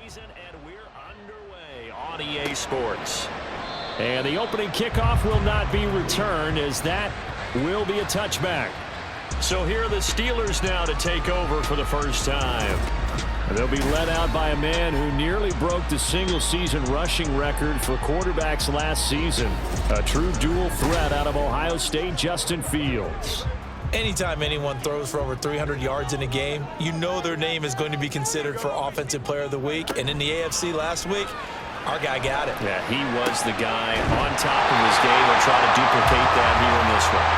season, and we're underway on EA Sports. And the opening kickoff will not be returned, as that will be a touchback. So here are the Steelers now to take over for the first time. They'll be led out by a man who nearly broke the single-season rushing record for quarterbacks last season. A true dual threat out of Ohio State, Justin Fields. Anytime anyone throws for over 300 yards in a game, you know their name is going to be considered for Offensive Player of the Week. And in the AFC last week, our guy got it. Yeah, he was the guy on top of his game. They'll try to duplicate that here in this one.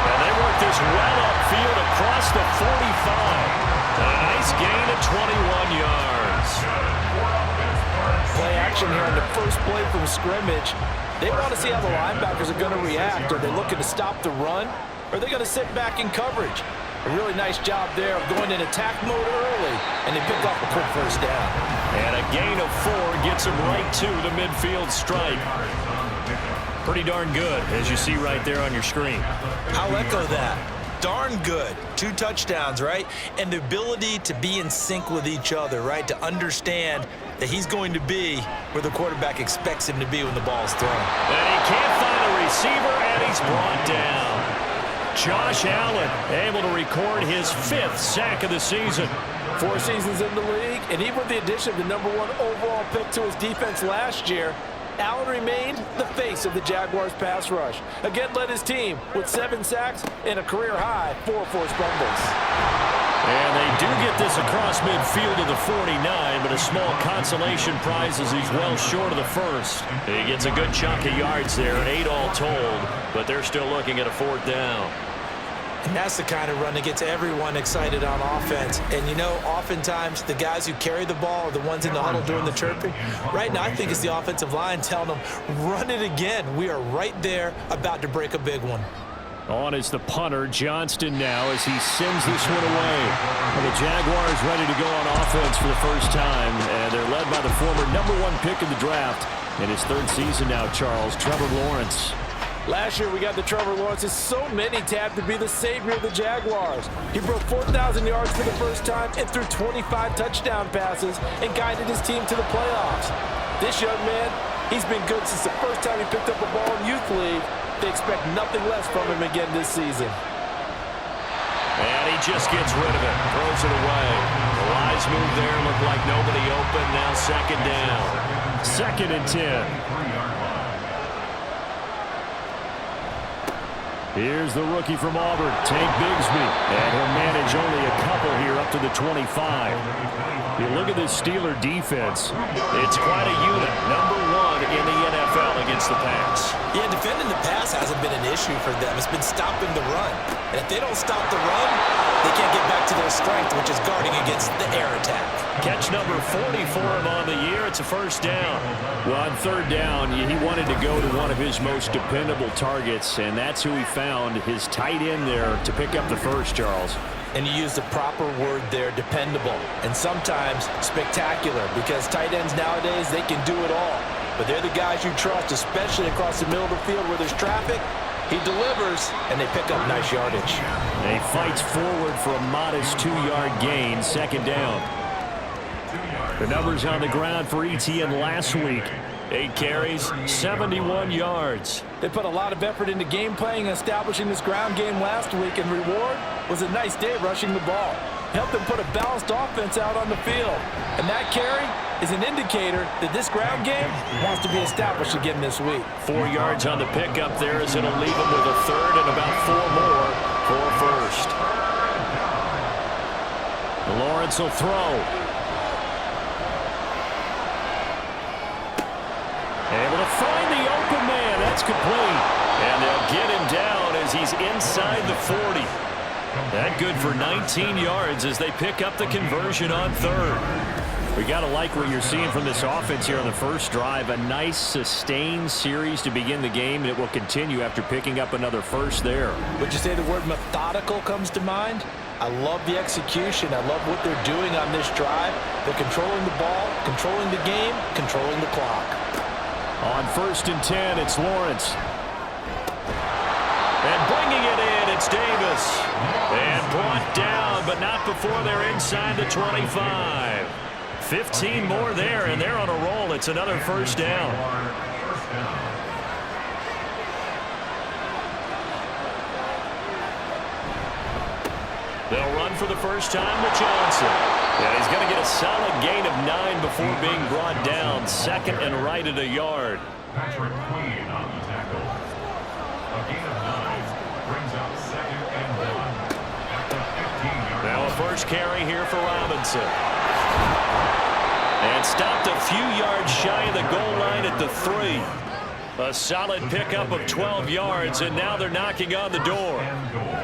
And they work this well upfield across the 45. A nice gain of 21 yards. Play action here on the first play from scrimmage. They want to see how the linebackers are going to react. Are they looking to stop the run? Or are they going to sit back in coverage? A really nice job there of going in attack mode early, and they pick up a quick first down. And a gain of 4 gets him right to the midfield stripe. Pretty darn good, as you see right there on your screen. I'll echo that. Darn good. 2 touchdowns, right? And the ability to be in sync with each other, right? To understand that he's going to be where the quarterback expects him to be when the ball's thrown. And he can't find a receiver, and he's brought down. Josh Allen able to record his 5th sack of the season. 4 seasons in the league, and even with the addition of the #1 overall pick to his defense last year, Allen remained the face of the Jaguars pass rush. Again, led his team with 7 sacks and a career-high 4 forced fumbles. And they do get this across midfield to the 49, but a small consolation prize as he's well short of the first. He gets a good chunk of yards there, and 8 all told, but they're still looking at a 4th down. And that's the kind of run that gets everyone excited on offense. And, you know, oftentimes the guys who carry the ball are the ones in the huddle doing the chirping. Right now, I think it's the offensive line telling them, run it again. We are right there about to break a big one. On is the punter, Johnston, now as he sends this one away. And the Jaguars ready to go on offense for the first time. And they're led by the former #1 pick in the draft. In his 3rd season now, Charles, Trevor Lawrence. Last year, we got the Trevor Lawrences. So many tabbed to be the savior of the Jaguars. He broke 4,000 yards for the first time and threw 25 touchdown passes and guided his team to the playoffs. This young man, he's been good since the first time he picked up a ball in Youth League. They expect nothing less from him again this season. And he just gets rid of it, throws it away. The wise move there, looked like nobody open. Now 2nd down. 2nd and 10. Here's the rookie from Auburn, Tank Bigsby. And he'll manage only a couple here up to the 25. You look at this Steeler defense. It's quite a unit. #1 in the NFL against the pass. Yeah, defending the pass hasn't been an issue for them. It's been stopping the run. And if they don't stop the run, they can't get back to their strength, which is guarding against the air attack. Catch number 40 for him on the year. It's a 1st down. Well, on 3rd down, he wanted to go to one of his most dependable targets, and that's who he found, his tight end there, to pick up the first, Charles. And you use the proper word there, dependable, and sometimes spectacular, because tight ends nowadays, they can do it all. But they're the guys you trust, especially across the middle of the field where there's traffic. He delivers, and they pick up nice yardage. And he fights forward for a modest 2-yard gain, 2nd down. The numbers on the ground for ETN last week. 8 carries, 71 yards. They put a lot of effort into game playing and establishing this ground game last week, and reward was a nice day rushing the ball. Helped them put a balanced offense out on the field. And that carry is an indicator that this ground game wants to be established again this week. 4 yards on the pickup there, as it'll leave him with a 3rd and about 4 more for a 1st. Lawrence will throw. Able to find the open man. That's complete. And they'll get him down as he's inside the 40. That good for 19 yards as they pick up the conversion on 3rd. We got to like what you're seeing from this offense here on the first drive. A nice sustained series to begin the game, and it will continue after picking up another 1st there. Would you say the word methodical comes to mind? I love the execution. I love what they're doing on this drive. They're controlling the ball, controlling the game, controlling the clock. On 1st and 10, it's Lawrence. And bringing it in, it's Davis. And brought down, but not before they're inside the 25. 15 more there, and they're on a roll. It's another first down. They'll run for the first time with Johnson. And he's going to get a solid gain of 9 before being brought down. Second and right at a yard. Patrick Queen on the tackle. A gain of 9 brings up second and 1 at the 15-yard line. Now a first carry here for Robinson. And stopped a few yards shy of the goal line at the 3. A solid pickup of 12 yards, and now they're knocking on the door.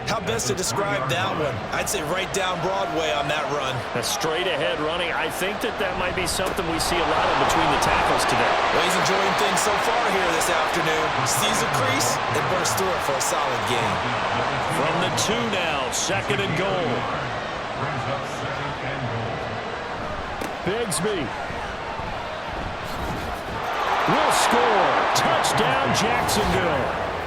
How best to describe that one? I'd say right down Broadway on that run. A straight-ahead running. I think that might be something we see a lot of between the tackles today. Well, he's enjoying things so far here this afternoon. Sees a crease and bursts through it for a solid gain. From the 2 now, second and goal. Brings up second and goal. Bigsby will score. Touchdown, Jacksonville.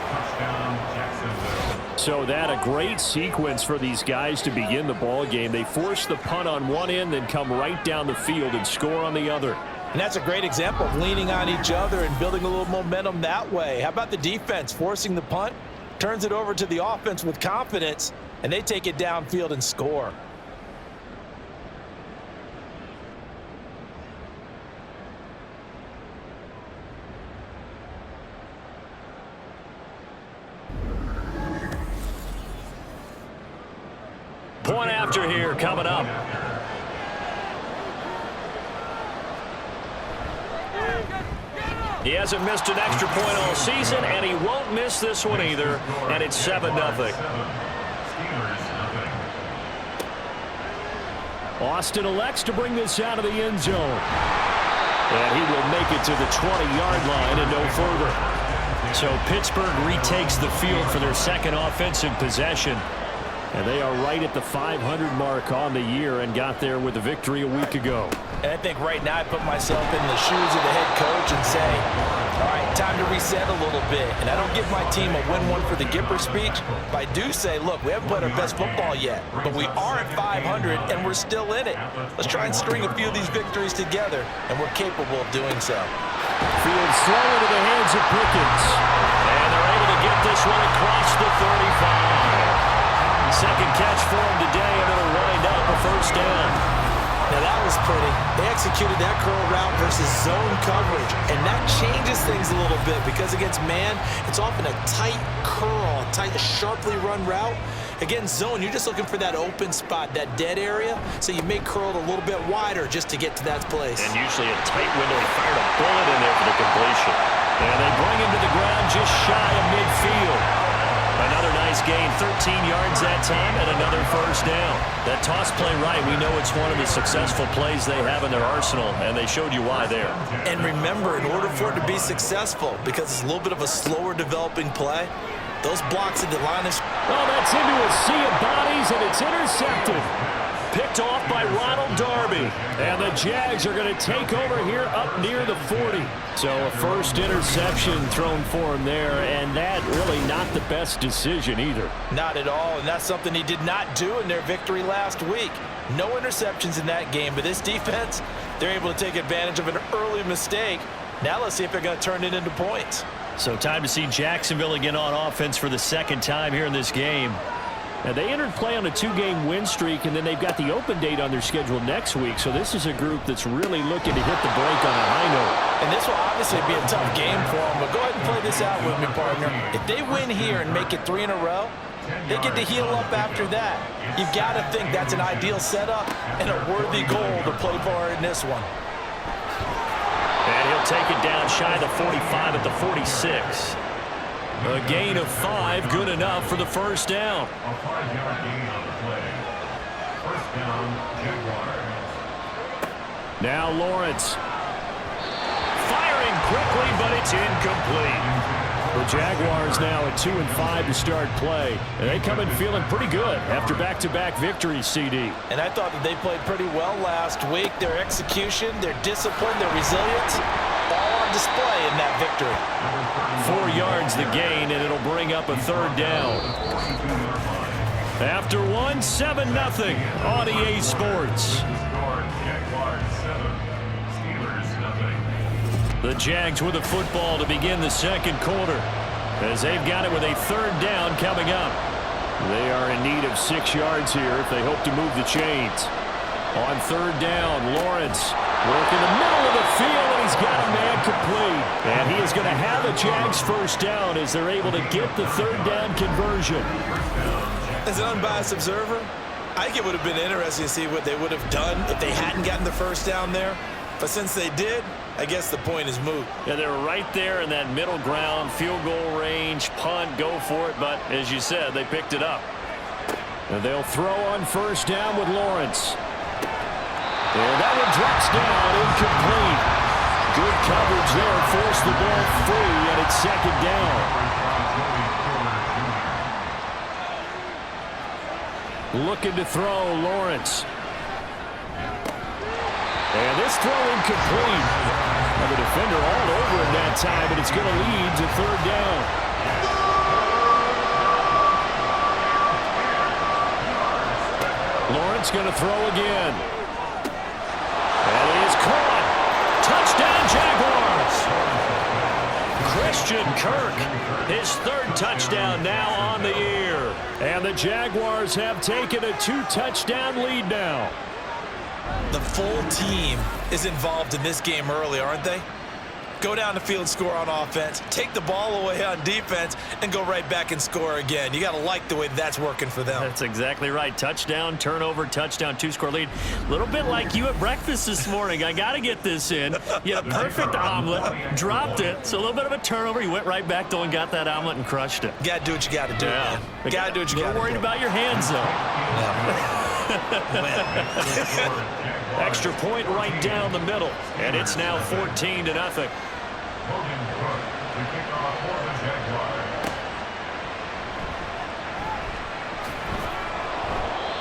Touchdown, Jacksonville. So that a great sequence for these guys to begin the ball game. They force the punt on one end, then come right down the field and score on the other. And that's a great example of leaning on each other and building a little momentum that way. How about the defense forcing the punt, turns it over to the offense with confidence, and they take it downfield and score. Point after here coming up. He hasn't missed an extra point all season, and he won't miss this one either, and it's 7-0. Austin elects to bring this out of the end zone. And he will make it to the 20-yard line and no further. So Pittsburgh retakes the field for their second offensive possession. And they are right at the 500 mark on the year and got there with a victory a week ago. And I think right now I put myself in the shoes of the head coach and say, all right, time to reset a little bit. And I don't give my team a win one for the Gipper speech, but I do say, look, we haven't played our best football yet, but we are at 500 and we're still in it. Let's try and string a few of these victories together, and we're capable of doing so. Field slow into the hands of Pickens. And they're able to get this one across the 35. Second catch for him today, and it'll wind up a first down. Now that was pretty. They executed that curl route versus zone coverage, and that changes things a little bit because against man, it's often a tight curl, tight, sharply run route. Against zone, you're just looking for that open spot, that dead area, so you may curl it a little bit wider just to get to that place. And usually a tight window. He fired a bullet in there for the completion. And they bring him to the ground just shy of midfield. Another nice gain, 13 yards that time, and another first down. That toss play right, we know it's one of the successful plays they have in their arsenal, and they showed you why there. And remember, in order for it to be successful, because it's a little bit of a slower developing play, those blocks at the line is... Well, that's into a sea of bodies, and it's intercepted. Picked off by Ronald Darby. And the Jags are going to take over here up near the 40. So a first interception thrown for him there, and that really not the best decision either. Not at all, and that's something he did not do in their victory last week. No interceptions in that game, but this defense, they're able to take advantage of an early mistake. Now let's see if they're going to turn it into points. So time to see Jacksonville again on offense for the second time here in this game. Now, they entered play on a 2-game win streak, and then they've got the open date on their schedule next week. So this is a group that's really looking to hit the break on a high note. And this will obviously be a tough game for them, but go ahead and play this out with me, partner. If they win here and make it 3 in a row, they get to heal up after that. You've got to think that's an ideal setup and a worthy goal to play for in this one. And he'll take it down shy of the 45 at the 46. A gain of 5, good enough for the first down. A 5-yard gain on the play. First down, Jaguars. Now Lawrence. Firing quickly, but it's incomplete. The Jaguars now at 2-5 to start play. And they come in feeling pretty good after back-to-back victories, CD. And I thought that they played pretty well last week. Their execution, their discipline, their resilience, all on display in that victory. 4 yards the gain, and it'll bring up a third down. After one, 7-0 on EA Sports. Jaguars 7. The Jags with the football to begin the second quarter, as they've got it with a third down coming up. They are in need of 6 yards here if they hope to move the chains. On third down, Lawrence working the middle of the field, and he's got a man complete. And he is going to have a Jags first down as they're able to get the third down conversion. As an unbiased observer, I think it would have been interesting to see what they would have done if they hadn't gotten the first down there. But since they did, I guess the point is moot. Yeah, they were right there in that middle ground, field goal range, punt, go for it. But as you said, they picked it up. And they'll throw on first down with Lawrence. And that one drops down, incomplete. Good coverage there, forced the ball free, and it's second down. Looking to throw, Lawrence. And this throw incomplete. And the defender all over him that time, but it's going to lead to third down. Lawrence going to throw again. And he is caught. Touchdown, Jaguars. Christian Kirk, his third touchdown now on the year. And the Jaguars have taken a 2-touchdown lead now. The full team is involved in this game early, aren't they? Go down the field, score on offense, take the ball away on defense, and go right back and score again. You got to like the way that's working for them. That's exactly right. Touchdown, turnover, touchdown, 2-score lead. A little bit like you at breakfast this morning. I got to get this in. You had a perfect omelet, dropped it, so a little bit of a turnover. You went right back, though, and got that omelet and crushed it. You got to do what you got to do, man. You got to do what you got to do. You're worried about your hands, though. Extra point right down the middle, and it's now 14-0.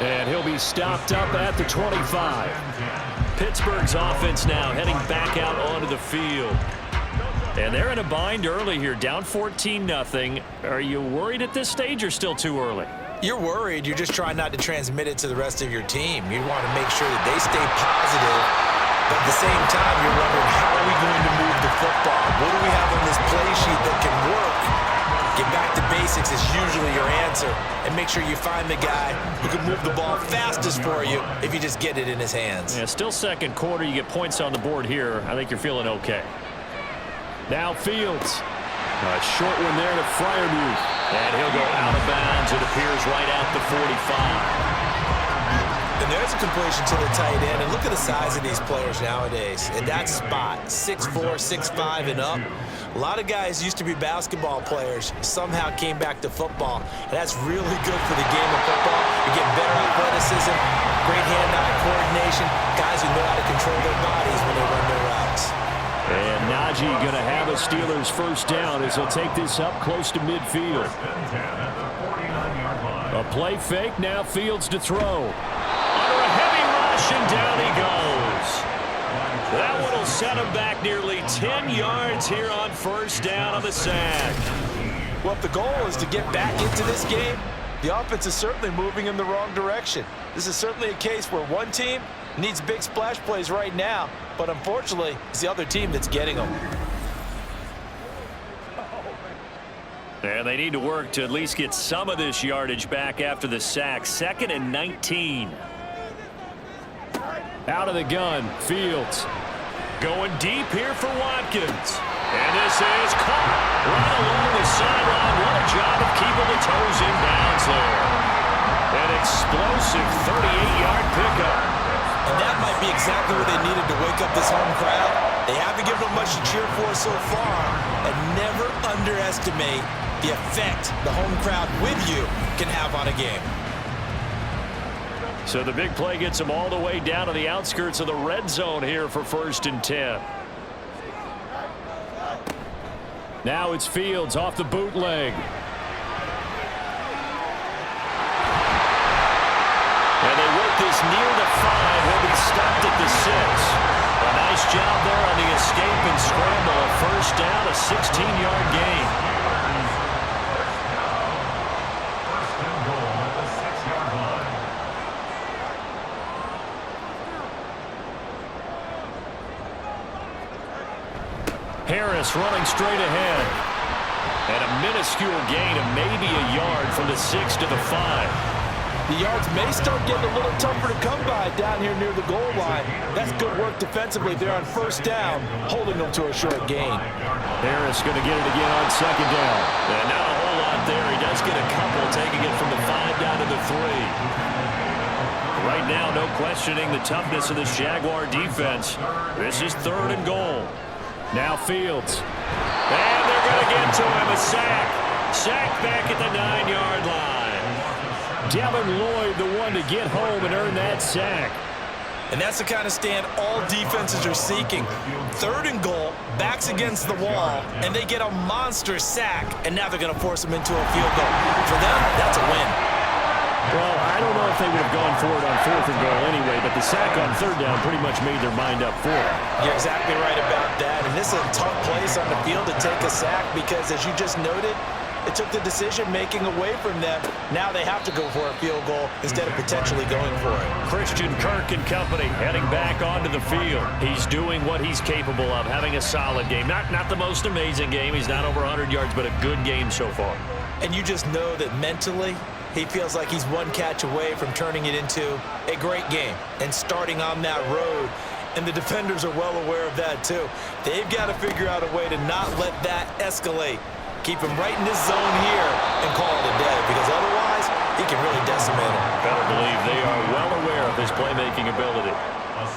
And he'll be stopped up at the 25. Pittsburgh's offense now heading back out onto the field. And they're in a bind early here, down 14-0. Are you worried at this stage or still too early? You're worried. You're just trying not to transmit it to the rest of your team. You want to make sure that they stay positive, but at the same time, you're wondering, how are we going to move the football? What do we have on this play sheet that can work? Get back to basics is usually your answer, and make sure you find the guy who can move the ball fastest for you if you just get it in his hands. Yeah, still second quarter. You get points on the board here. I think you're feeling okay. Now Fields. A short one there to Freiermuth. And he'll go out of bounds, it appears, right at the 45. And there's a completion to the tight end. And look at the size of these players nowadays. In that spot, 6'4", 6'5", and up. A lot of guys used to be basketball players, somehow came back to football. And that's really good for the game of football. You get better athleticism, great hand-eye coordination, guys who know how to control their bodies when they run their routes. And Najee going to have a Steelers first down as he'll take this up close to midfield. A play fake, now Fields to throw. Under a heavy rush, and down he goes. That one will set him back nearly 10 yards here on first down on the sack. Well, if the goal is to get back into this game, the offense is certainly moving in the wrong direction. This is certainly a case where one team needs big splash plays right now, but unfortunately, it's the other team that's getting them. And they need to work to at least get some of this yardage back after the sack. 2nd and 19. Out of the gun, Fields. Going deep here for Watkins. And this is caught right along the sideline. What a job of keeping the toes in bounds there. An explosive 38-yard pickup. And that might be exactly what they needed to wake up this home crowd. They haven't given them much to cheer for so far, and never underestimate the effect the home crowd with you can have on a game. So the big play gets them all the way down to the outskirts of the red zone here for 1st and 10. Now it's Fields off the bootleg. And they work this near the 5. He'll be stopped at the 6. A nice job there on the escape and scramble. A first down, a 16-yard gain. Harris running straight ahead. And a minuscule gain of maybe a yard from the 6 to the 5. The yards may start getting a little tougher to come by down here near the goal line. That's good work defensively there on first down, holding them to a short gain. Harris going to get it again on second down. And not a whole lot there. He does get a couple, taking it from the 5 down to the 3. Right now, no questioning the toughness of this Jaguar defense. This is 3rd and goal. Now Fields. And they're going to get to him. A sack. Sack back at the 9-yard line. Devin Lloyd, the one to get home and earn that sack. And that's the kind of stand all defenses are seeking. 3rd and goal, backs against the wall, and they get a monster sack, and now they're going to force them into a field goal. For them, that's a win. Well, I don't know if they would have gone for it on 4th and goal anyway, but the sack on 3rd down pretty much made their mind up for it. You're exactly right about that, and this is a tough place on the field to take a sack because, as you just noted, it took the decision-making away from them. Now they have to go for a field goal instead of potentially going for it. Christian Kirk and company heading back onto the field. He's doing what he's capable of, having a solid game. Not the most amazing game. He's not over 100 yards, but a good game so far. And you just know that mentally, he feels like he's one catch away from turning it into a great game and starting on that road. And the defenders are well aware of that, too. They've got to figure out a way to not let that escalate. Keep him right in this zone here and call it a day, because otherwise he can really decimate him. Better believe they are well aware of his playmaking ability.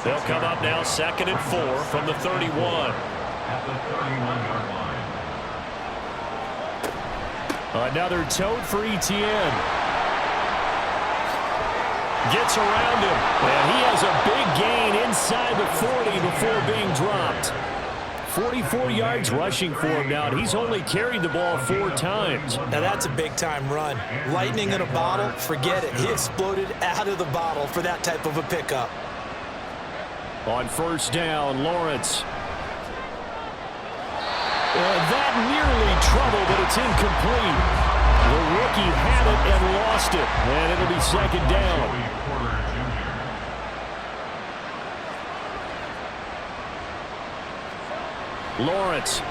They'll come up now 2nd and 4 from the 31. At the 31-yard line. Another tote for Etienne. Gets around him, and he has a big gain inside the 40 before being dropped. 44 yards rushing for him now, and he's only carried the ball 4 times. Now that's a big-time run. Lightning in a bottle, forget it. He exploded out of the bottle for that type of a pickup. On 1st down, Lawrence. That nearly trouble, but it's incomplete. The rookie had it and lost it, and it'll be 2nd down. Lawrence.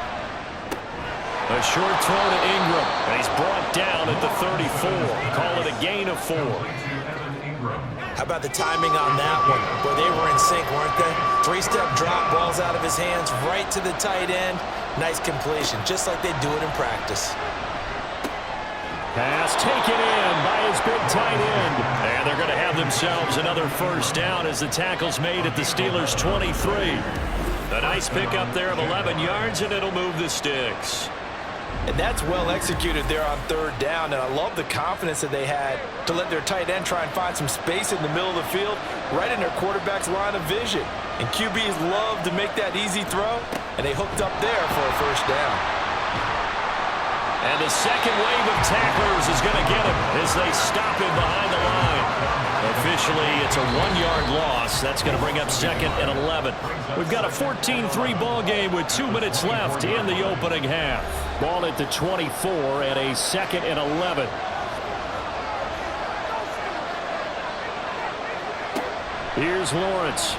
A short throw to Ingram, and he's brought down at the 34. Call it a gain of 4. How about the timing on that one? Boy, they were in sync, weren't they? 3-step drop, balls out of his hands, right to the tight end. Nice completion, just like they do it in practice. Pass taken in by his big tight end. And they're going to have themselves another 1st down as the tackle's made at the Steelers' 23. A nice pickup there of 11 yards, and it'll move the sticks. And that's well executed there on 3rd down, and I love the confidence that they had to let their tight end try and find some space in the middle of the field, right in their quarterback's line of vision. And QBs love to make that easy throw, and they hooked up there for a 1st down. And the second wave of tacklers is going to get him as they stop him behind the line. Officially, it's a 1-yard loss. That's going to bring up 2nd and 11. We've got a 14-3 ball game with 2 minutes left in the opening half. Ball at the 24 and a 2nd and 11. Here's Lawrence.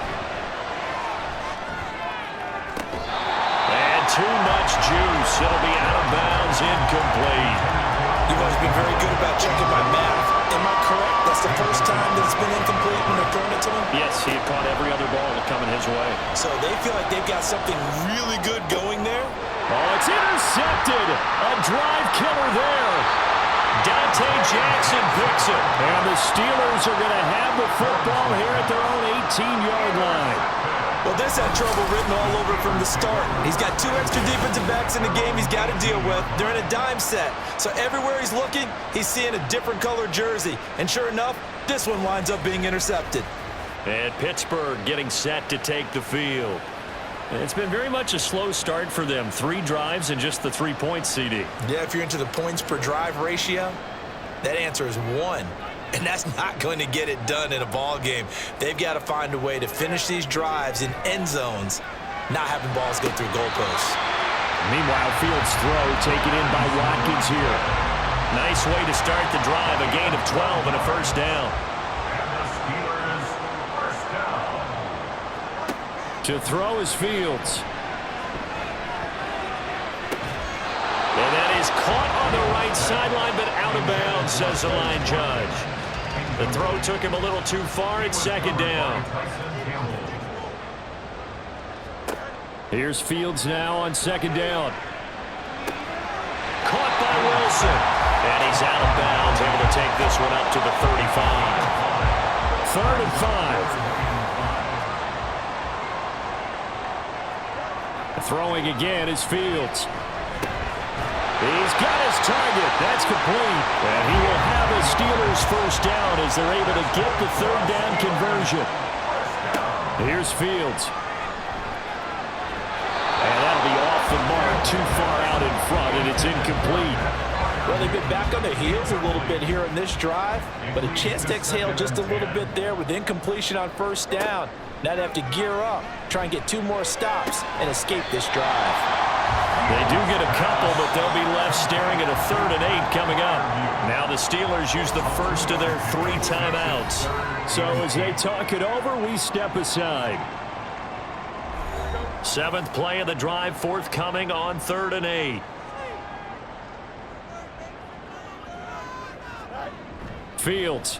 And too much juice. It'll be out of bounds, incomplete. You've always been very good about checking my math. Am I correct? That's the first time that it's been incomplete when they're throwing it to him? Yes, he had caught every other ball coming his way. So they feel like they've got something really good going there? Oh, it's intercepted. A drive killer there. Dante Jackson picks it. And the Steelers are going to have the football here at their own 18-yard line. Well, this had trouble written all over from the start. He's got 2 extra defensive backs in the game he's got to deal with. They're in a dime set. So everywhere he's looking, he's seeing a different color jersey. And sure enough, this one winds up being intercepted. And Pittsburgh getting set to take the field. And it's been very much a slow start for them. 3 drives and just the 3 points, CD. Yeah, if you're into the points per drive ratio, that answer is 1. And that's not going to get it done in a ball game. They've got to find a way to finish these drives in end zones, not having balls go through goalposts. Meanwhile, Fields' throw taken in by Watkins here. Nice way to start the drive. A gain of 12 and a 1st down. And the Steelers' 1st down. To throw is Fields. And that is caught on the right sideline, but out of bounds, says the line judge. The throw took him a little too far. It's second down. Here's Fields now on second down. Caught by Wilson. And he's out of bounds, able to take this one up to the 35. 3rd and 5. Throwing again is Fields. He's got his target. That's complete. And he will have a Steelers first down as they're able to get the 3rd down conversion. Here's Fields. And that'll be off the mark, too far out in front, and it's incomplete. Well, they've been back on their heels a little bit here in this drive, but a chance to exhale just a little bit there with incompletion on first down. Now they have to gear up, try and get 2 more stops, and escape this drive. They do get a couple, but they'll be left staring at a 3rd and 8 coming up. Now the Steelers use the first of their 3 timeouts. So as they talk it over, we step aside. 7th play of the drive forthcoming on 3rd and 8. Fields.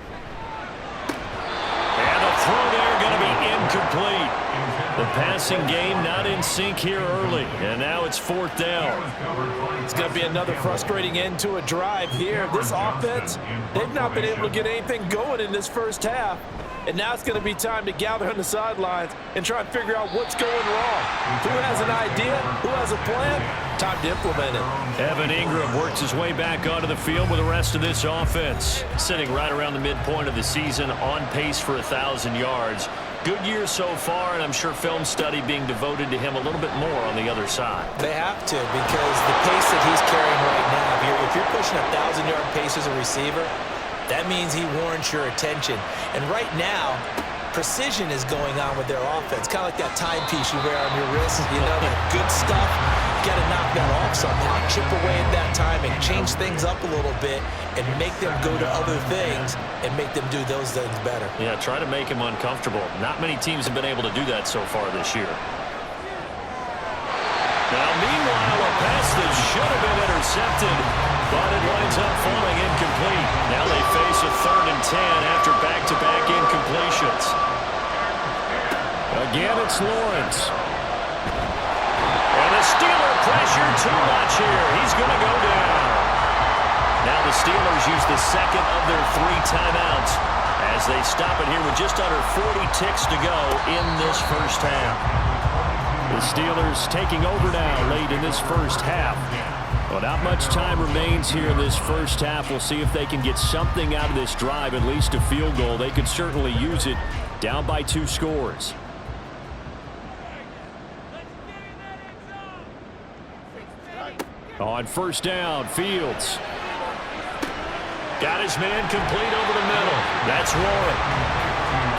And the throw there going to be incomplete. The passing game not in sync here early. And now it's 4th down. It's going to be another frustrating end to a drive here. This offense, they've not been able to get anything going in this first half. And now it's going to be time to gather on the sidelines and try and figure out what's going wrong. Who has an idea? Who has a plan? Time to implement it. Evan Ingram works his way back onto the field with the rest of this offense. Sitting right around the midpoint of the season, on pace for 1,000 yards. Good year so far, and I'm sure film study being devoted to him a little bit more on the other side. They have to, because the pace that he's carrying right now, if you're pushing 1,000-yard pace as a receiver, that means he warrants your attention. And right now, precision is going on with their offense. Kind of like that timepiece you wear on your wrist. You know, that good stuff. You got to knock that off somehow. Chip away at that timing. Change things up a little bit and make them go to other things and make them do those things better. Yeah, try to make him uncomfortable. Not many teams have been able to do that so far this year. Now, meanwhile, a pass that should have been intercepted, but it winds up falling incomplete. Now they face a 3rd and 10 after back-to-back incompletions. Again, it's Lawrence. And the Steeler pressure too much here. He's going to go down. Now the Steelers use the 2nd of their 3 timeouts as they stop it here with just under 40 ticks to go in this first half. The Steelers taking over now late in this first half. Well, not much time remains here in this first half. We'll see if they can get something out of this drive, at least a field goal. They could certainly use it, down by 2 scores. On first down, Fields. Got his man complete over the middle. That's Warren.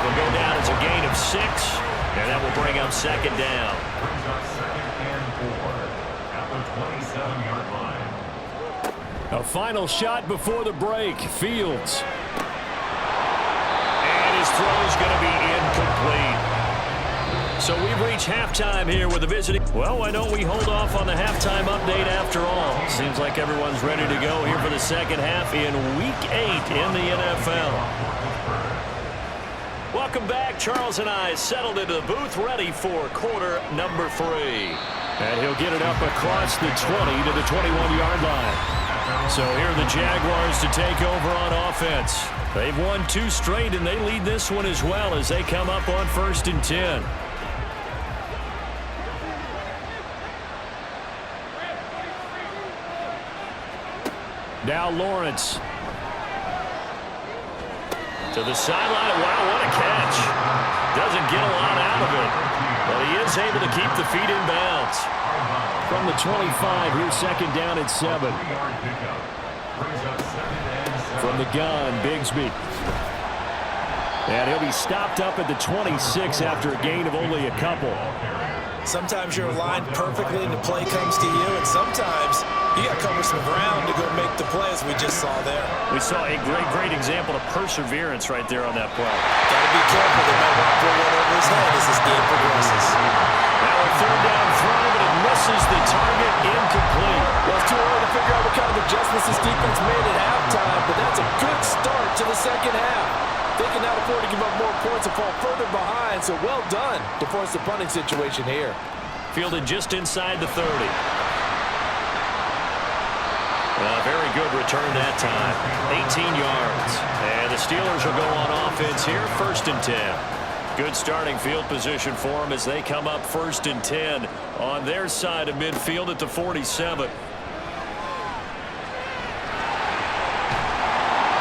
Will go down as a gain of 6, and that will bring up 2nd down. Brings up 2nd and 4 at the 27-yard line. A final shot before the break. Fields. And his throw is going to be incomplete. So we've reached halftime here with the visiting. Well, why don't we hold off on the halftime update after all? Seems like everyone's ready to go here for the second half in Week 8 in the NFL. Welcome back. Charles and I settled into the booth, ready for quarter number 3. And he'll get it up across the 20 to the 21-yard line. So here are the Jaguars to take over on offense. They've won 2 straight, and they lead this one as well as they come up on 1st and 10. Now Lawrence. To the sideline. Wow, what a catch. Doesn't get a lot out of it. But he is able to keep the feet in bounds. From the 25, here's 2nd down and 7. From the gun, Bigsby. And he'll be stopped up at the 26 after a gain of only a couple. Sometimes you're aligned perfectly and the play comes to you, and sometimes you got to cover some ground to go make the play, as we just saw there. We saw a great example of perseverance right there on that play. Got to be careful. They might want to throw one over his head as this game progresses. Now a 3rd down throw, but it misses the target, incomplete. Well, it's too early to this defense made at halftime, but that's a good start to the second half. They can now afford to give up more points and fall further behind, so well done to force the punting situation here. Fielded just inside the 30. A very good return that time. 18 yards. And the Steelers will go on offense here, 1st and 10. Good starting field position for them as they come up 1st and 10 on their side of midfield at the 47.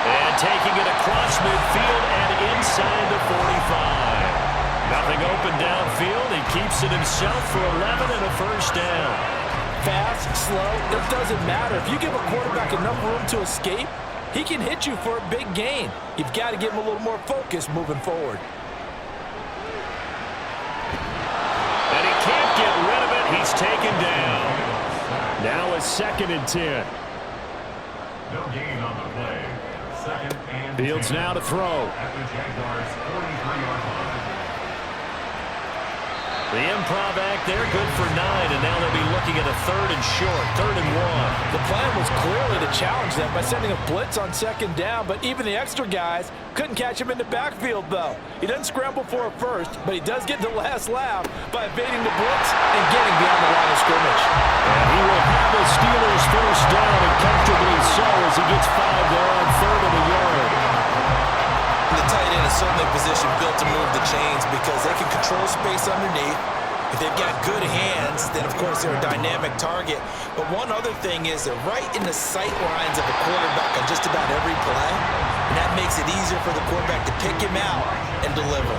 And taking it across midfield and inside the 45. Nothing open downfield. He keeps it himself for 11 and a 1st down. Fast, slow, it doesn't matter. If you give a quarterback enough room to escape, he can hit you for a big gain. You've got to give him a little more focus moving forward. And he can't get rid of it. He's taken down. Now a 2nd and 10. No gain on the play. 2nd and 10. Fields now to throw. At the Jaguars' 43-yard line. The improv act there, good for 9, and now they'll be looking at a 3rd and short, 3rd and 1. The plan was clearly to challenge them by sending a blitz on 2nd down, but even the extra guys couldn't catch him in the backfield, though. He doesn't scramble for a first, but he does get the last laugh by evading the blitz and getting beyond the line of scrimmage. And he will have the Steelers 1st down, and comfortably so as he gets 5 there on 3rd and a yard. The tight end is certainly a position built to move the chains because they can control space underneath. If they've got good hands, then of course they're a dynamic target. But one other thing is they're right in the sight lines of a quarterback on just about every play. And that makes it easier for the quarterback to pick him out and deliver.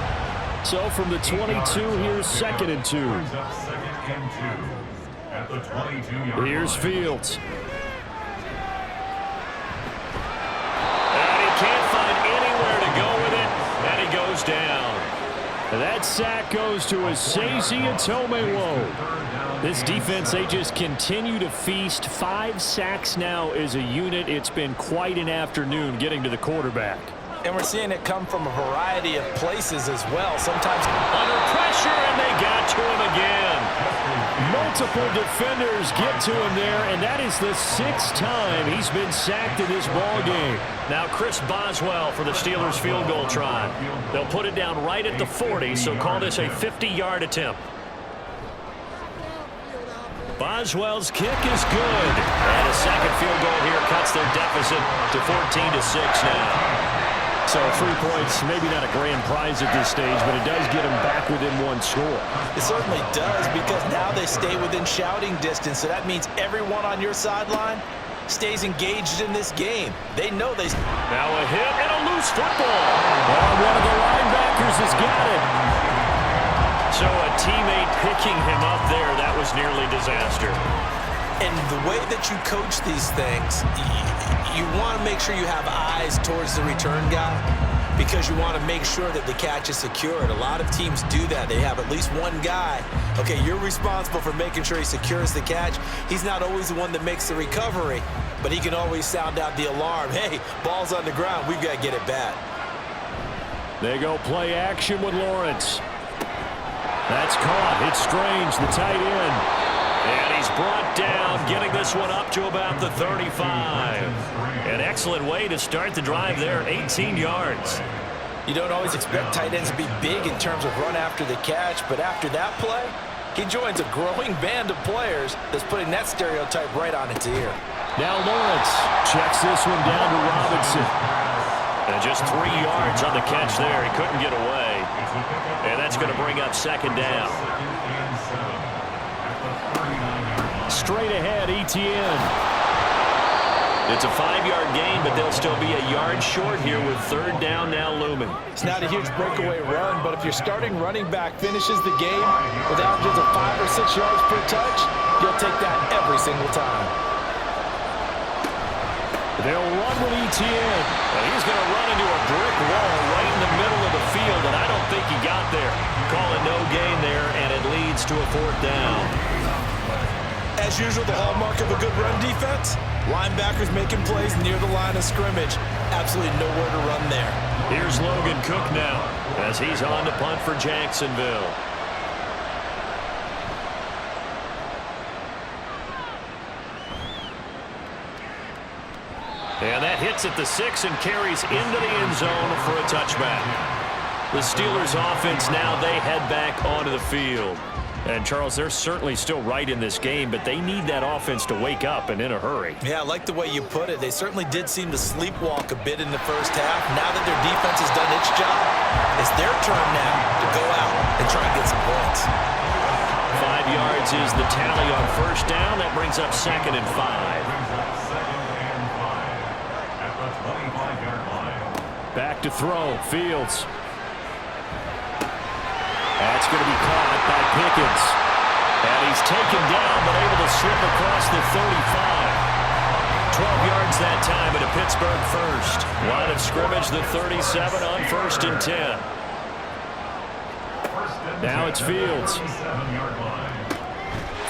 So from the 22, here's 2nd and 2. Brings up 2nd and 2. At the 22-yard Here's line. Fields. And he can't find anywhere to go with it, and he goes down. That sack goes to Asazi Atomewo. This defense, they just continue to feast. 5 sacks now as a unit. It's been quite an afternoon getting to the quarterback. And we're seeing it come from a variety of places as well. Sometimes Under pressure, and they got to him again. Multiple defenders get to him there, and that is the 6th time he's been sacked in this ballgame. Now Chris Boswell for the Steelers field goal try. They'll put it down right at the 40, so call this a 50-yard attempt. Boswell's kick is good. And a second field goal here cuts their deficit to 14-6 now. So 3 points, maybe not a grand prize at this stage, but it does get them back within 1 score. It certainly does because now they stay within shouting distance. So that means everyone on your sideline stays engaged in this game. They know they... Now a hit and a loose football. And one of the linebackers has got it. So a teammate picking him up there, that was nearly disaster. And the way that you coach these things, you want to make sure you have eyes towards the return guy because you want to make sure that the catch is secured. A lot of teams do that. They have at least one guy. Okay, you're responsible for making sure he secures the catch. He's not always the one that makes the recovery, but he can always sound out the alarm. Hey, ball's on the ground. We've got to get it back. They go play action with Lawrence. That's caught. It's Strange, the tight end. And he's brought down, getting this one up to about the 35. An excellent way to start the drive there, 18 yards. You don't always expect tight ends to be big in terms of run after the catch, but after that play, he joins a growing band of players that's putting that stereotype right on its ear. Now Lawrence checks this one down to Robinson. And just 3 yards on the catch there. He couldn't get away. And that's going to bring up 2nd down. Straight ahead, Etienne. It's a 5-yard gain, but they'll still be a yard short here with 3rd down now looming. It's not a huge breakaway run, but if your starting running back finishes the game with averages of 5 or 6 yards per touch, you'll take that every single time. They'll run with Etienne. And he's going to run into a brick wall right in the middle of the field, and I don't think he got there. Calling no gain there, and it leads to a 4th down. As usual, the hallmark of a good run defense, linebackers making plays near the line of scrimmage. Absolutely nowhere to run there. Here's Logan Cook now as he's on to punt for Jacksonville. And that hits at the 6 and carries into the end zone for a touchback. The Steelers offense now, they head back onto the field. And, Charles, they're certainly still right in this game, but they need that offense to wake up and in a hurry. Yeah, I like the way you put it. They certainly did seem to sleepwalk a bit in the first half. Now that their defense has done its job, it's their turn now to go out and try and get some points. 5 yards is the tally on first down. That brings up 2nd and 5. Back to throw. Fields. That's going to be caught by Pickens. And he's taken down, but able to slip across the 35. 12 yards that time at a Pittsburgh first. Line of scrimmage, the 37 on 1st and 10. Now it's Fields.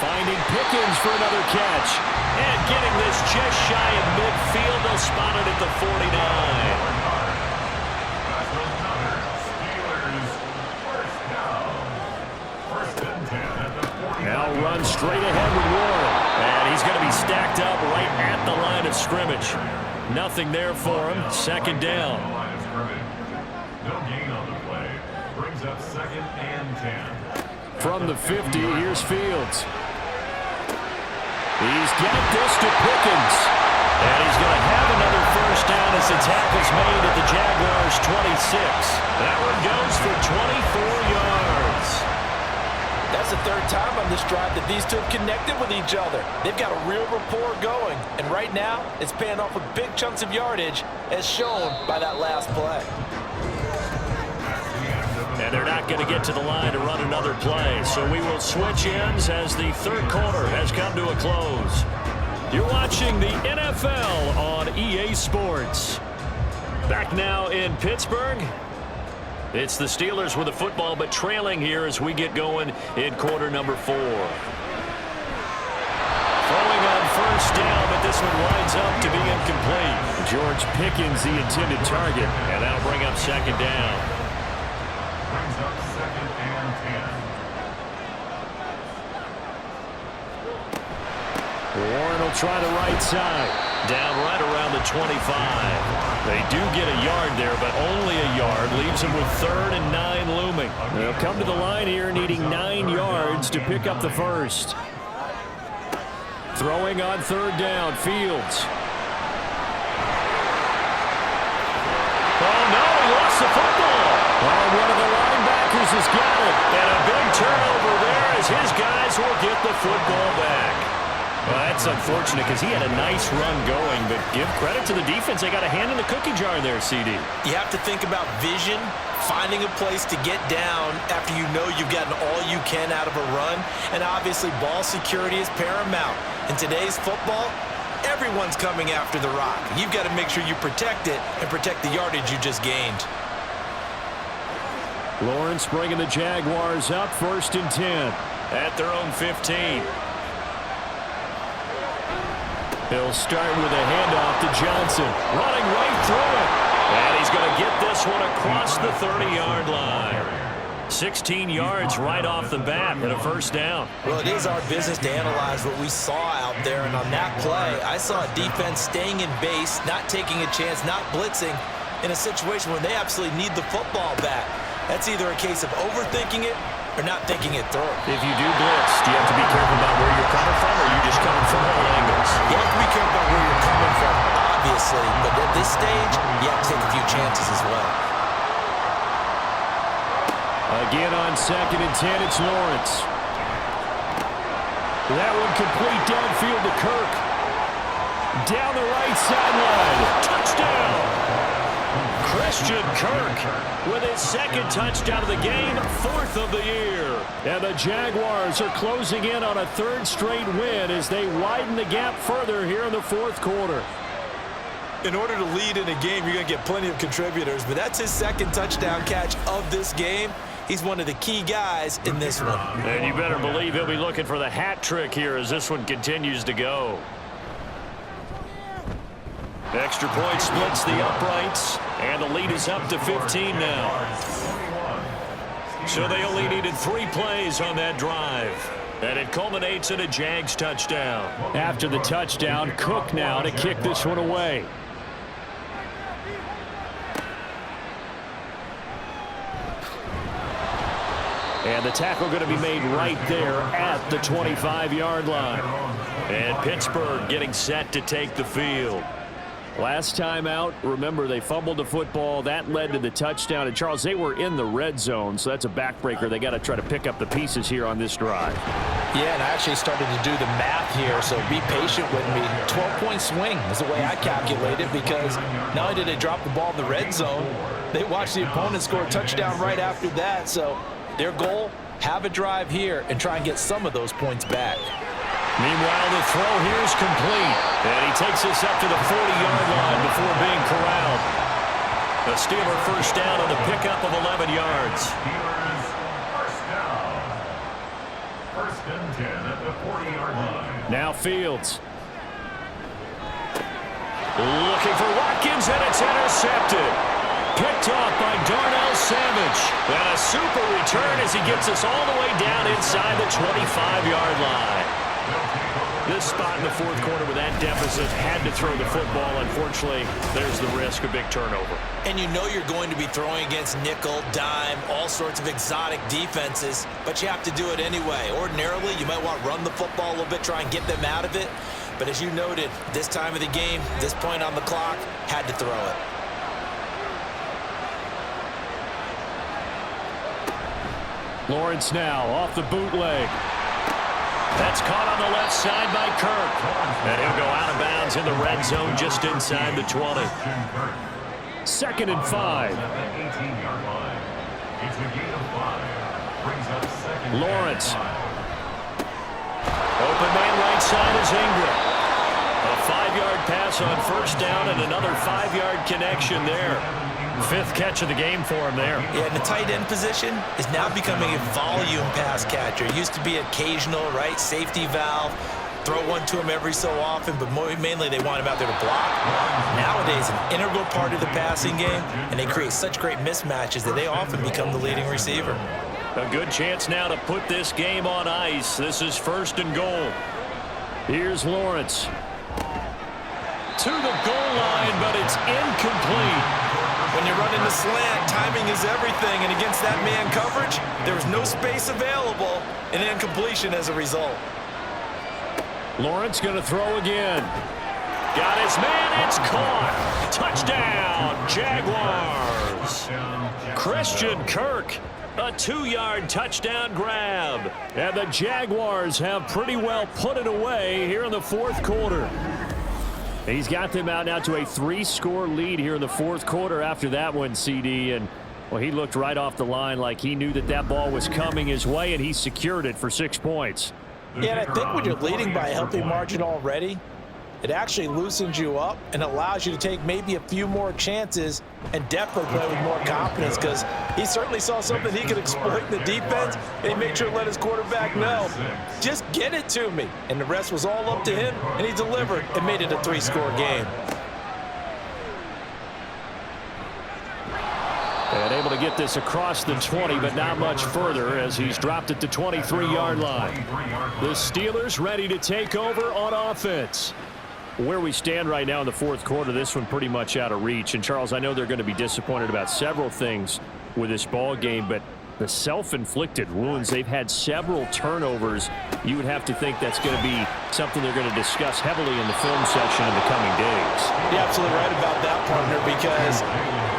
Finding Pickens for another catch. And getting this just shy of midfield. They'll spot it at the 49. Now run straight ahead with Warren. And he's going to be stacked up right at the line of scrimmage. Nothing there for him. 2nd down. No gain on the play. Brings up 2nd and 10. From the 50, here's Fields. He's got this to Pickens. And he's going to have another first down as the tackle's made at the Jaguars' 26. That one goes for 24 yards. That's the 3rd time on this drive that these two have connected with each other. They've got a real rapport going. And right now, it's paying off with big chunks of yardage, as shown by that last play. And they're not going to get to the line to run another play. So we will switch ends as the 3rd quarter has come to a close. You're watching the NFL on EA Sports. Back now in Pittsburgh. It's the Steelers with the football, but trailing here as we get going in quarter number 4. Throwing on first down, but this one winds up to be incomplete. George Pickens, the intended target, and that'll bring up 2nd down. Brings up 2nd and 10. Warren will try the right side. Down right around the 25. They do get a yard there, but only a yard. Leaves them with 3rd and 9 looming. They'll come to the line here needing 9 yards to pick up the first. Throwing on 3rd down, Fields. Oh, no, he lost the football. Oh, one of the linebackers has got it. And a big turnover there as his guys will get the football back. Well, that's unfortunate because he had a nice run going, but give credit to the defense. They got a hand in the cookie jar there, CD. You have to think about vision, finding a place to get down after you know you've gotten all you can out of a run, and obviously ball security is paramount. In today's football, everyone's coming after the rock. You've got to make sure you protect it and protect the yardage you just gained. Lawrence bringing the Jaguars up 1st and 10 at their own 15. He'll start with a handoff to Johnson. Running right through it. And he's going to get this one across the 30-yard line. 16 yards right off the bat and a first down. Well, it is our business to analyze what we saw out there. And on that play, I saw a defense staying in base, not taking a chance, not blitzing in a situation where they absolutely need the football back. That's either a case of overthinking it or not thinking it through. If you do blitz, do you have to be careful about where you're coming from, or are you just coming from all angles? You have to be careful about where you're coming from, obviously, but at this stage, you have to take a few chances as well. Again on 2nd and 10, it's Lawrence. That one complete downfield to Kirk. Down the right sideline. Touchdown! Christian Kirk with his 2nd touchdown of the game, 4th of the year. And the Jaguars are closing in on a 3rd straight win as they widen the gap further here in the 4th quarter. In order to lead in a game, you're going to get plenty of contributors, but that's his 2nd touchdown catch of this game. He's one of the key guys in this one. And you better believe he'll be looking for the hat trick here as this one continues to go. Extra point splits the uprights, and the lead is up to 15 now. So they only needed 3 plays on that drive, and it culminates in a Jags touchdown. After the touchdown, Cook now to kick this one away. And the tackle going to be made right there at the 25-yard line. And Pittsburgh getting set to take the field. Last time out, remember, they fumbled the football. That led to the touchdown. And, Charles, they were in the red zone, so that's a backbreaker. They got to try to pick up the pieces here on this drive. Yeah, and I actually started to do the math here, so be patient with me. 12-point swing is the way I calculate it, because not only did they drop the ball in the red zone, they watched the opponent score a touchdown right after that. So their goal, have a drive here and try and get some of those points back. Meanwhile, the throw here is complete. And he takes this up to the 40-yard line before being corralled. A Steeler first down on the pickup of 11 yards. Steelers first down. First and 10 at the 40-yard line. Now Fields. Looking for Watkins, and it's intercepted. Picked off by Darnell Savage. And a super return as he gets us all the way down inside the 25-yard line. This spot in the fourth quarter with that deficit, had to throw the football. Unfortunately, there's the risk of big turnover. And you know you're going to be throwing against nickel, dime, all sorts of exotic defenses, but you have to do it anyway. Ordinarily, you might want to run the football a little bit, try and get them out of it. But as you noted, this time of the game, this point on the clock, had to throw it. Lawrence now off the bootleg. That's caught on the left side by Kirk. And he'll go out of bounds in the red zone just inside the 20. 2nd and 5. Lawrence. Open man right side is Ingram. A 5-yard pass on first down and another 5-yard connection there. 5th catch of the game for him there. Yeah, and the tight end position is now becoming a volume pass catcher. It used to be occasional, right? Safety valve. Throw one to him every so often, but mainly they want him out there to block. Nowadays, an integral part of the passing game, and they create such great mismatches that they often become the leading receiver. A good chance now to put this game on ice. This is 1st and goal. Here's Lawrence. To the goal line, but it's incomplete. When you're running the slant, timing is everything, and against that man coverage, there's no space available, and incompletion as a result. Lawrence going to throw again. Got his man, it's caught. Touchdown, Jaguars. Christian Kirk, a 2-yard touchdown grab. And the Jaguars have pretty well put it away here in the fourth quarter. He's got them out now to a 3-score lead here in the fourth quarter after that one, CD. And, well, he looked right off the line like he knew that that ball was coming his way, and he secured it for 6 points. Yeah, and I think when you're leading by a healthy margin already, it actually loosens you up and allows you to take maybe a few more chances and definitely play with more confidence, because he certainly saw something he could exploit in the defense, and he made sure to let his quarterback know, just get it to me. And the rest was all up to him, and he delivered and made it a 3-score game. And able to get this across the 20, but not much further as he's dropped it to 23-yard line. The Steelers ready to take over on offense. Where we stand right now in the fourth quarter, this one pretty much out of reach. And, Charles, I know they're going to be disappointed about several things with this ball game, but the self-inflicted wounds, they've had several turnovers. You would have to think that's going to be something they're going to discuss heavily in the film section in the coming days. You're absolutely right about that, partner, because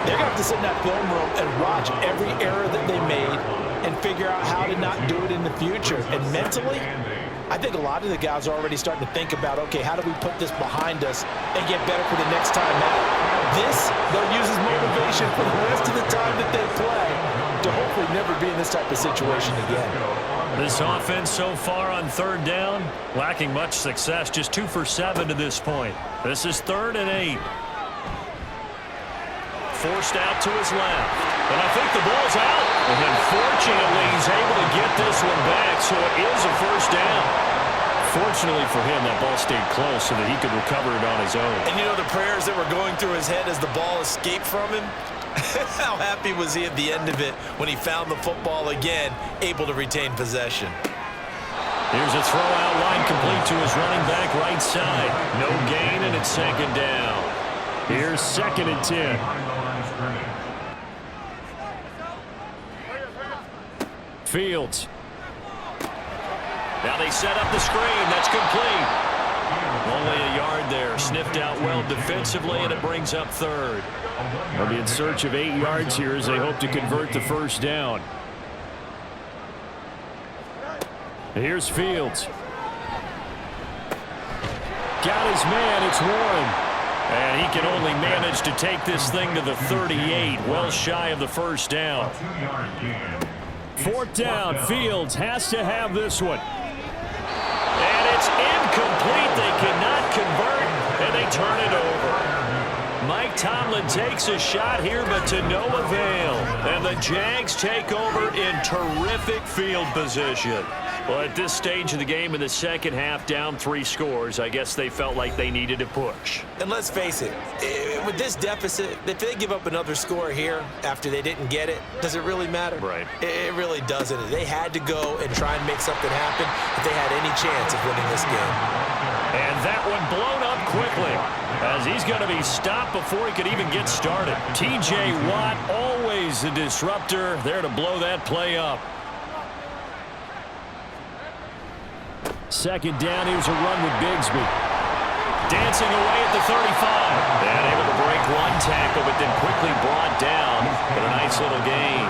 they're going to have to sit in that film room and watch every error that they made and figure out how to not do it in the future. And mentally, I think a lot of the guys are already starting to think about, okay, how do we put this behind us and get better for the next time out? This, they'll use as motivation for the rest of the time that they play to hopefully never be in this type of situation again. This offense so far on 3rd down, lacking much success, just 2 for 7 to this point. This is 3rd and 8. Forced out to his left. And I think the ball's out. And unfortunately, he's able to get this one back, so it is a 1st down. Fortunately for him, that ball stayed close so that he could recover it on his own. And you know the prayers that were going through his head as the ball escaped from him? How happy was he at the end of it when he found the football again, able to retain possession? Here's a throw out line complete to his running back right side. No gain, and it's 2nd down. Here's 2nd and 10. Fields. Now they set up the screen. That's complete. Only a yard there. Sniffed out well defensively, and it brings up third. They'll be in search of 8 yards here as they hope to convert the first down. Here's Fields. Got his man. It's Warren. And he can only manage to take this thing to the 38, well shy of the first down. 4th down. Fields has to have this one. And it's incomplete. They cannot convert, and they turn it over. Mike Tomlin takes a shot here, but to no avail. And the Jags take over in terrific field position. Well, at this stage of the game in the second half, down 3 scores, I guess they felt like they needed to push. And let's face it, with this deficit, if they give up another score here after they didn't get it, does it really matter? Right. It really doesn't. They had to go and try and make something happen if they had any chance of winning this game. And that one blown up quickly as he's going to be stopped before he could even get started. T.J. Watt, always a disruptor, there to blow that play up. 2nd down, here's a run with Bigsby. Dancing away at the 35. And able to break 1 tackle, but then quickly brought down. But a nice little gain.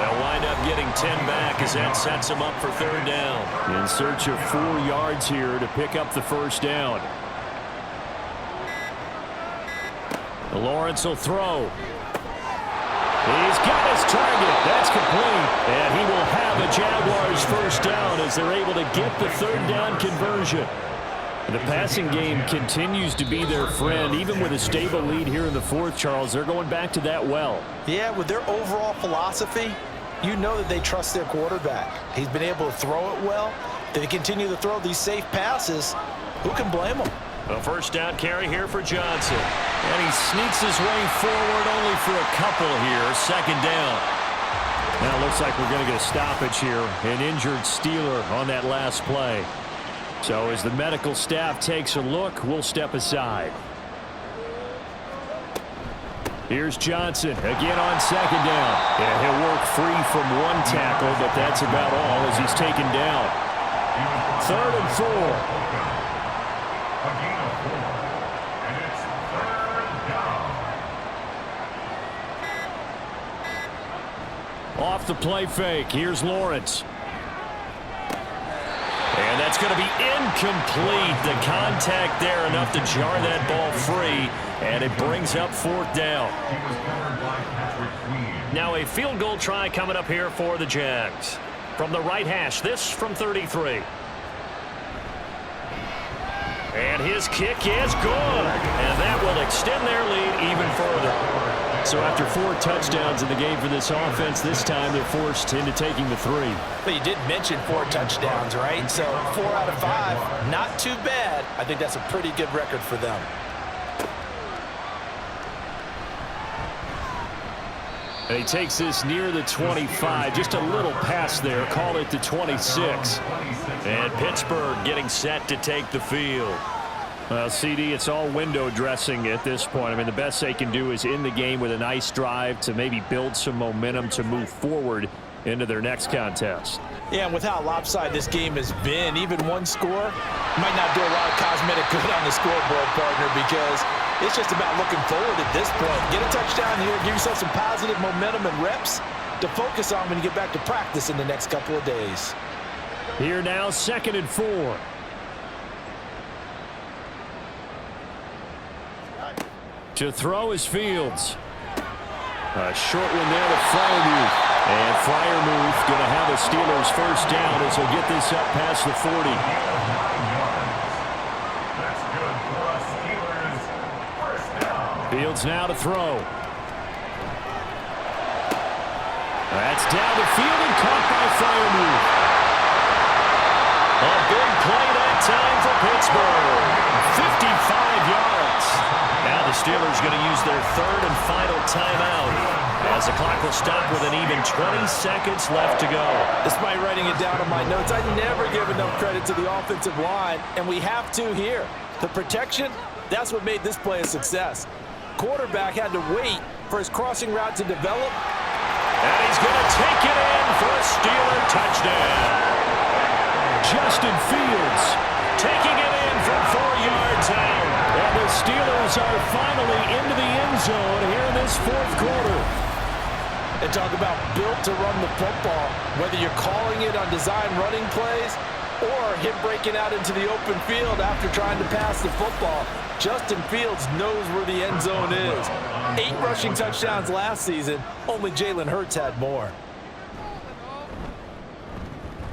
They'll wind up getting 10 back as that sets them up for 3rd down. In search of 4 yards here to pick up the first down. Lawrence will throw. He's got his target. That's complete. And he will have a Jaguars first down as they're able to get the 3rd down conversion. The passing game continues to be their friend. Even with a stable lead here in the 4th, Charles, they're going back to that well. Yeah, with their overall philosophy, you know that they trust their quarterback. He's been able to throw it well. They continue to throw these safe passes. Who can blame them? A first down carry here for Johnson. And he sneaks his way forward only for a couple here. 2nd down. Now it looks like we're going to get a stoppage here. An injured Steeler on that last play. So as the medical staff takes a look, we'll step aside. Here's Johnson again on 2nd down. And he'll work free from 1 tackle, but that's about all as he's taken down. 3rd and 4. A gain of 4, and it's 3rd down. Off the play fake, here's Lawrence. And that's going to be incomplete. The contact there enough to jar that ball free, and it brings up 4th down. Now a field goal try coming up here for the Jags. From the right hash, this from 33. And his kick is good. And that will extend their lead even further. So after 4 touchdowns in the game for this offense, this time they're forced into taking the 3. Well, you did mention 4 touchdowns, right? So 4 out of 5, not too bad. I think that's a pretty good record for them. And he takes this near the 25, just a little pass there, call it the 26. And Pittsburgh getting set to take the field. Well, CD, it's all window dressing at this point. I mean, the best they can do is end the game with a nice drive to maybe build some momentum to move forward into their next contest. Yeah, and with how lopsided this game has been, even 1 score might not do a lot of cosmetic good on the scoreboard, partner, because it's just about looking forward at this point. Get a touchdown here, give yourself some positive momentum and reps to focus on when you get back to practice in the next couple of days. Here now, 2nd and 4. To throw is Fields. A short one there to Freiermuth. And Freiermuth going to have a Steelers first down as he'll get this up past the 40. That's good for us Steelers. First down. Fields now to throw. That's down the field and caught by Freiermuth. A big play that time for Pittsburgh. 55 yards. Now the Steelers going to use their 3rd and final timeout as the clock will stop with an even 20 seconds left to go. Despite writing it down on my notes, I never give enough credit to the offensive line, and we have to here. The protection, that's what made this play a success. Quarterback had to wait for his crossing route to develop, And he's going to take it in for a Steeler touchdown. Justin Fields taking it in from 4 yards out. And the Steelers are finally into the end zone here in this fourth quarter. And talk about built to run the football. Whether you're calling it on design running plays or him breaking out into the open field after trying to pass the football, Justin Fields knows where the end zone is. 8 rushing touchdowns last season. Only Jalen Hurts had more.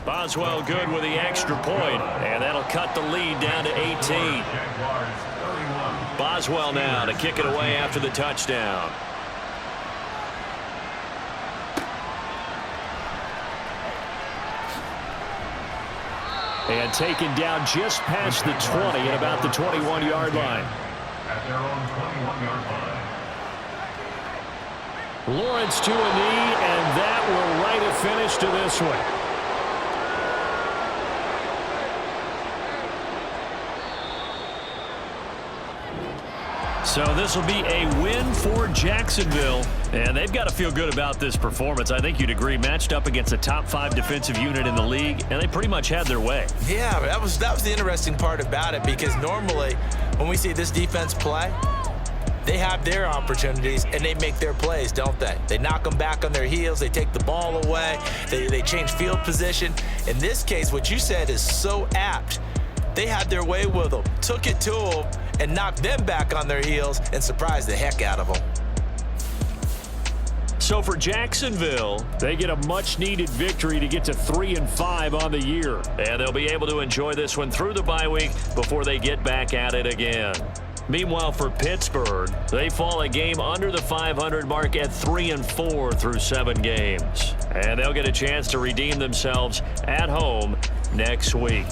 Boswell good with the extra point, and that'll cut the lead down to 18. Jaguars 31. Boswell now to kick it away after the touchdown. And taken down just past the 20 at about the 21-yard line. At their own 21-yard line. Lawrence to a knee, and that will write a finish to this one. So this will be a win for Jacksonville, and they've got to feel good about this performance. I think you'd agree, matched up against a top 5 defensive unit in the league, and they pretty much had their way. Yeah, that was the interesting part about it, because normally when we see this defense play, they have their opportunities and they make their plays, don't they? They knock them back on their heels. They take the ball away. They change field position. In this case, what you said is so apt. They had their way with them, took it to them, and knocked them back on their heels and surprised the heck out of them. So for Jacksonville, they get a much-needed victory to get to 3-5 on the year. And they'll be able to enjoy this one through the bye week before they get back at it again. Meanwhile, for Pittsburgh, they fall a game under the 500 mark at 3-4 through 7 games. And they'll get a chance to redeem themselves at home next week.